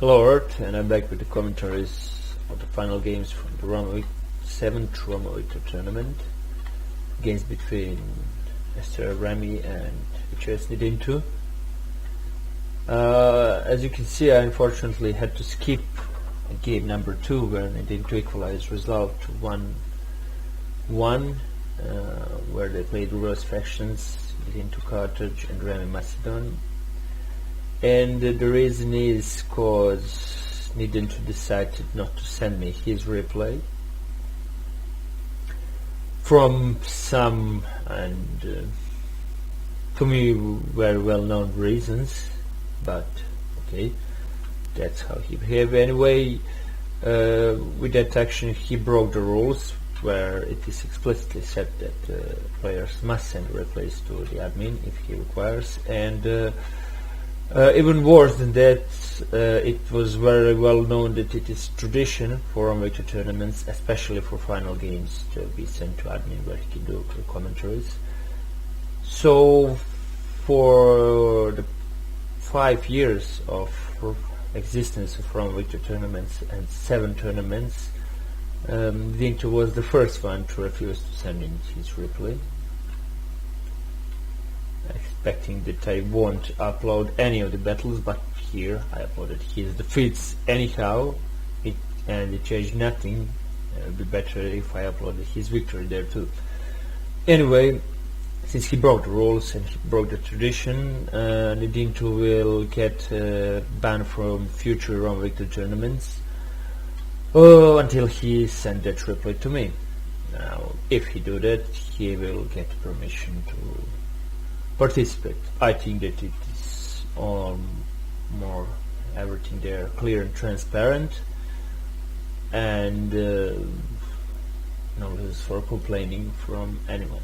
Hello Earth, and I'm back with the commentaries of the final games from the RV7 Roma tournament. Games between SoA Remy and HoS Nidintu. As you can see, I unfortunately had to skip game number 2 where Nidintu equalized result to 1-1, where they played reverse factions, Nidintu Carthage and Remy Macedon. And the reason is because Nidintu decided not to send me his replay from some, and to me, very well known reasons, but okay, that's how he behaved. Anyway, with that action he broke the rules where it is explicitly said that players must send replays to the admin if he requires, and even worse than that, it was very well known that it is tradition for on-victor tournaments, especially for final games, to be sent to admin where he can do commentaries. So for the 5 years of existence of on-victor tournaments and 7 tournaments, Nidintu was the first one to refuse to send in his replay, expecting that I won't upload any of the battles, but here I uploaded his defeats anyhow, and it changed nothing. It would be better if I uploaded his victory there too. Anyway, since he broke the rules and he broke the tradition, Nidintu will get banned from future on-victor tournaments until he sends that replay to me. Now, if he do that, he will get permission to participate. I think that it is all more everything there clear and transparent, and no reason for complaining from anyone.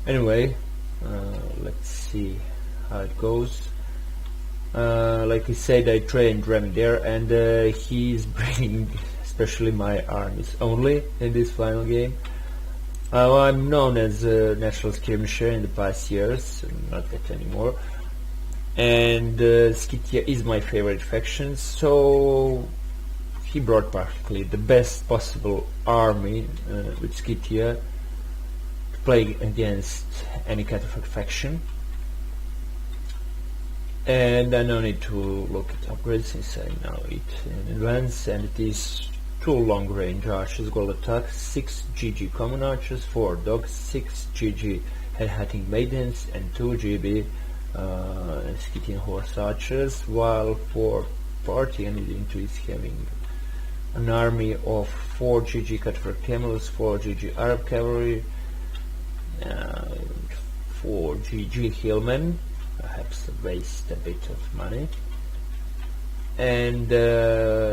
Anyway, let's see how it goes. Like I said, I trained Remy there, and he's bringing especially my armies only in this final game. I'm known as a natural skirmisher in the past years, not that anymore, and Skytia is my favorite faction, so he brought practically the best possible army with Skytia to play against any kind of faction. And I don't need to look at upgrades since I know it in advance, and it is 2 long-range archers, gold attack, 6 GG common archers, 4 dogs, 6 GG head-hunting maidens, and 2 GB Scythian horse archers, while for party Nidintu is having an army of 4 GG cutthroat camels, 4 GG Arab cavalry, 4 GG hillmen, perhaps waste a bit of money, and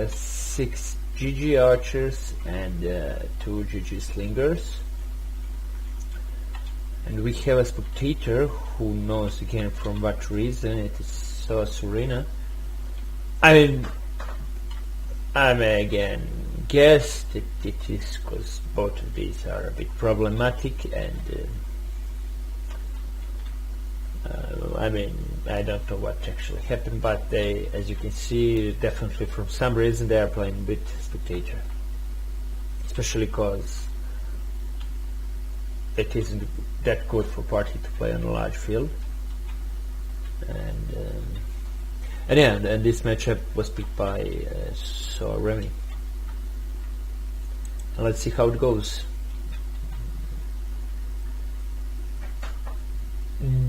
6 GG archers and 2 GG slingers. And we have a spectator who knows again from what reason it is so serena. I may again guess that it is because both of these are a bit problematic, and I don't know what actually happened, but they, as you can see, definitely from some reason they are playing with spectator, especially because it isn't that good for party to play on a large field. And yeah, and this matchup was picked by SoA Remy. And let's see how it goes.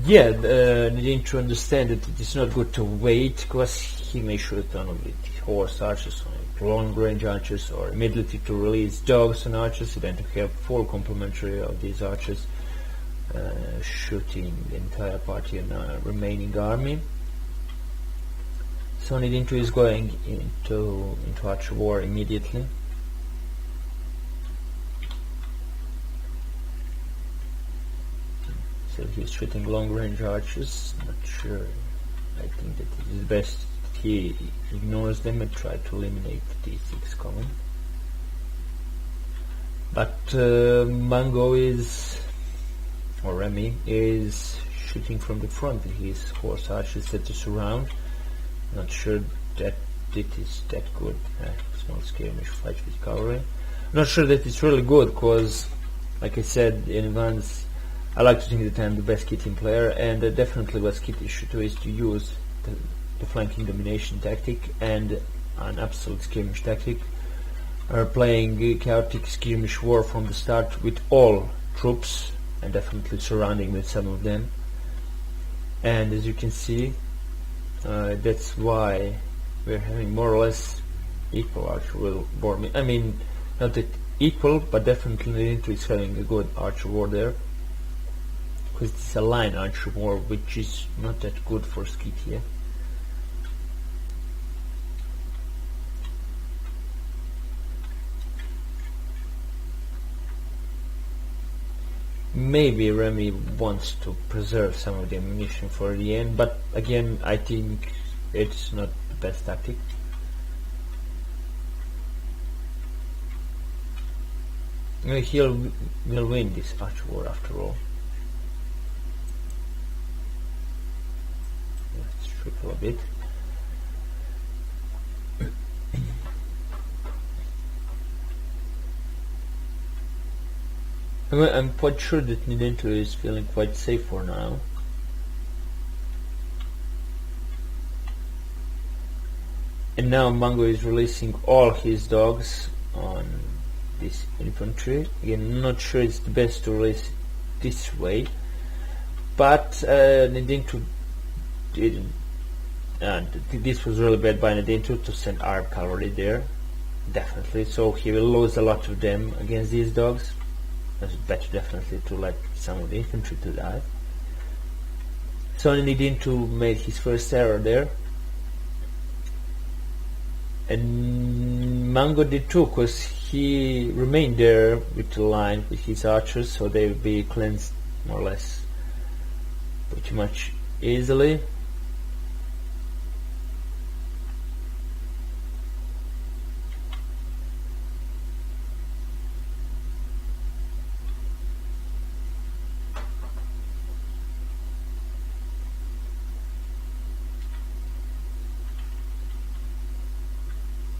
Yeah, Nidintu understand that it is not good to wait, because he may shoot on with horse archers, on long range archers, or immediately to release dogs and archers, and then to have full complementary of these archers shooting the entire party and remaining army. So Nidintu is going into archer war immediately. So he's shooting long range archers. Not sure. I think that it is best he ignores them and try to eliminate D6 common. But Mango is, or Remy is, shooting from the front. His horse archers set to surround, Not sure that it is that good. Small skirmish fight with cavalry. Not sure that it's really good, because like I said in advance, I like to think that I'm the best kitting player, and definitely what's kit issue too is to use the flanking domination tactic and an absolute skirmish tactic, or playing chaotic skirmish war from the start with all troops and definitely surrounding with some of them. And as you can see, that's why we're having more or less equal archer war. I mean, not that equal, but definitely Nidintu is having a good archer war there, because it's a line archer war, which is not that good for Skythia. Maybe Remy wants to preserve some of the ammunition for the end, but again I think it's not the best tactic. He'll win this archer war after all. Let's triple a bit. I'm quite sure that Nidintu is feeling quite safe for now. And now Mango is releasing all his dogs on this infantry. Again, not sure it's the best to release this way, but Nidintu didn't. And this was really bad by Nidintu to send Arab cavalry there, definitely. So he will lose a lot of them against these dogs. It's better definitely to let some of the infantry to die. So Nidintu made his first error there, and Mango did too, because he remained there with the line with his archers, so they will be cleansed more or less pretty much easily.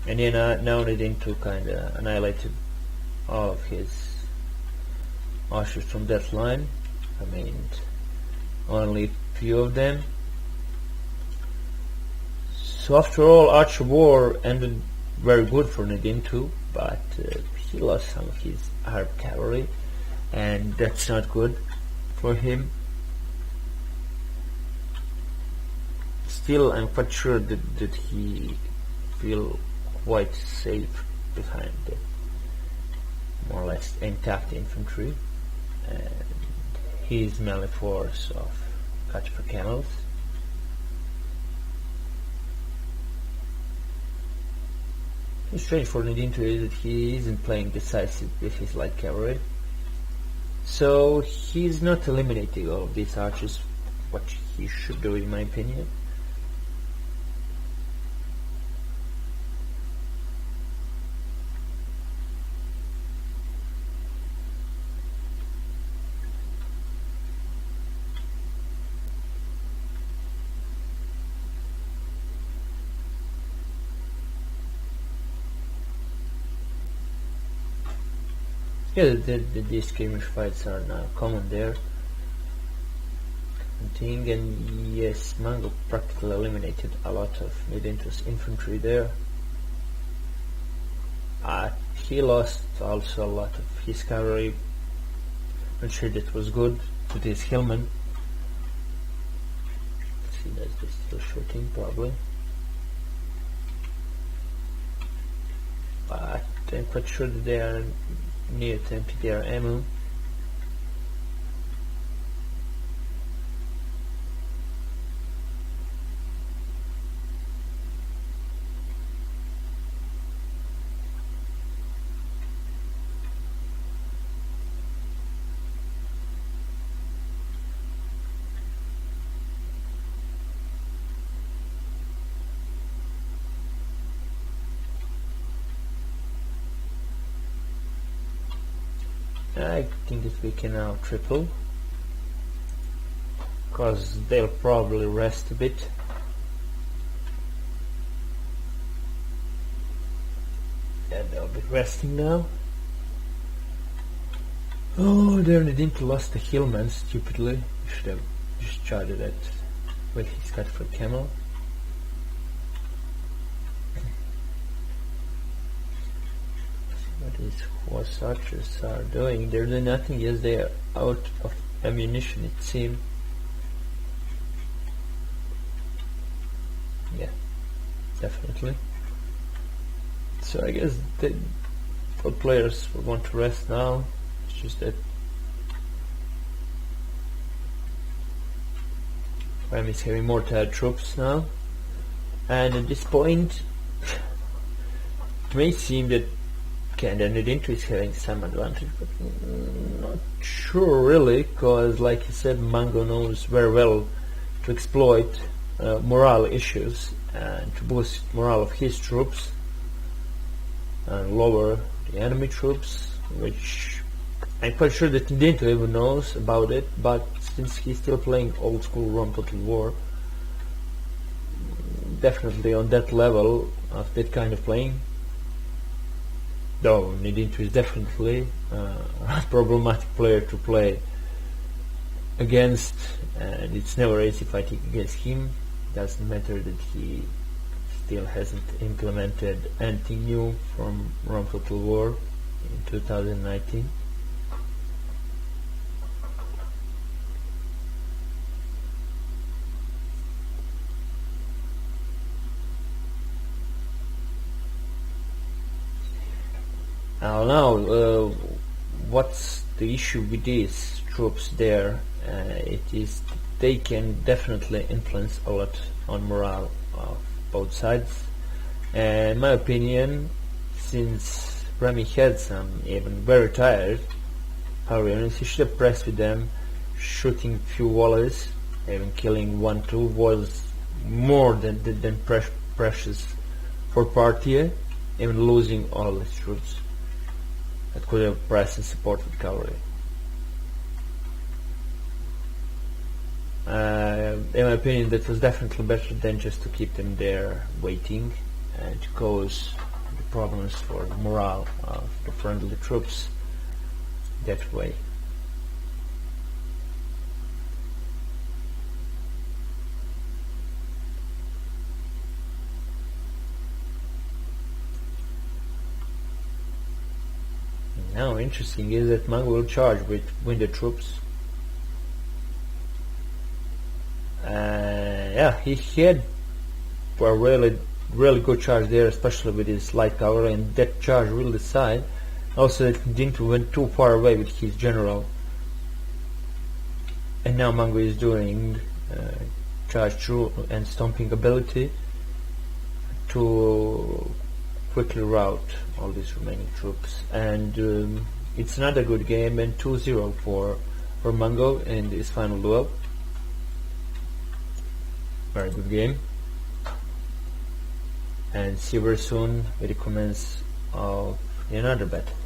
And then now Nidintu kinda annihilated all of his archers from that line. I mean, only few of them. So after all, archer war ended very good for Nidintu, but he lost some of his Arab cavalry, and that's not good for him. Still, I'm quite sure that he feel quite safe behind the more or less intact infantry and his melee force of catch for camels. What's strange for Nidintu is that he isn't playing decisive with his light cavalry, so he's not eliminating all of these archers, what he should do in my opinion. Yeah, these skirmish fights are now common there. And yes, Mango practically eliminated a lot of Nidintu's infantry there. He lost also a lot of his cavalry. Not sure that was good to this hillman. Let's see, that's just still shooting probably. But I'm quite sure that they are near to empty their ammo. I think that we can now triple, because they'll probably rest a bit. resting now. Oh, there Nidintu lost the hillman stupidly. He should have just charged it with his cut for camel. What these HoS archers are doing? They're doing nothing. Yes, they are out of ammunition, it seems. Yeah, definitely. So I guess all players will want to rest now. It's just that Remy is having more tired troops now, and at this point it may seem that Nidintu is having some advantage, but not sure really, because like you said, Mango knows very well to exploit morale issues and to boost morale of his troops and lower the enemy troops, which I'm quite sure that Nidintu even knows about it, but since he's still playing old school Rome Total War, definitely on that level of that kind of playing, though Nidintu is definitely a problematic player to play against, and it's never easy fighting against him. Doesn't matter that he still hasn't implemented anything new from Rome Total War in 2019. Now, what's the issue with these troops there? It is they can definitely influence a lot on morale of both sides. In my opinion, since Remy had some even very tired power units, he should have pressed with them, shooting few volleys, even killing 1-2 was more than precious for part3, even losing all his troops that could have pressed and supported cavalry. In my opinion, that was definitely better than just to keep them there waiting and to cause the problems for the morale of the friendly troops that way. Now, interesting is that Mango will charge with wounded troops. Yeah, he had a really good charge there, especially with his light cavalry, and that charge will decide. Also, that Nidintu went too far away with his general, and now Mango is doing charge through and stomping ability to quickly rout all these remaining troops, and it's another good game, and 2-0 for Mango in this final duel. Very good game, and see you very soon with the comments of another battle.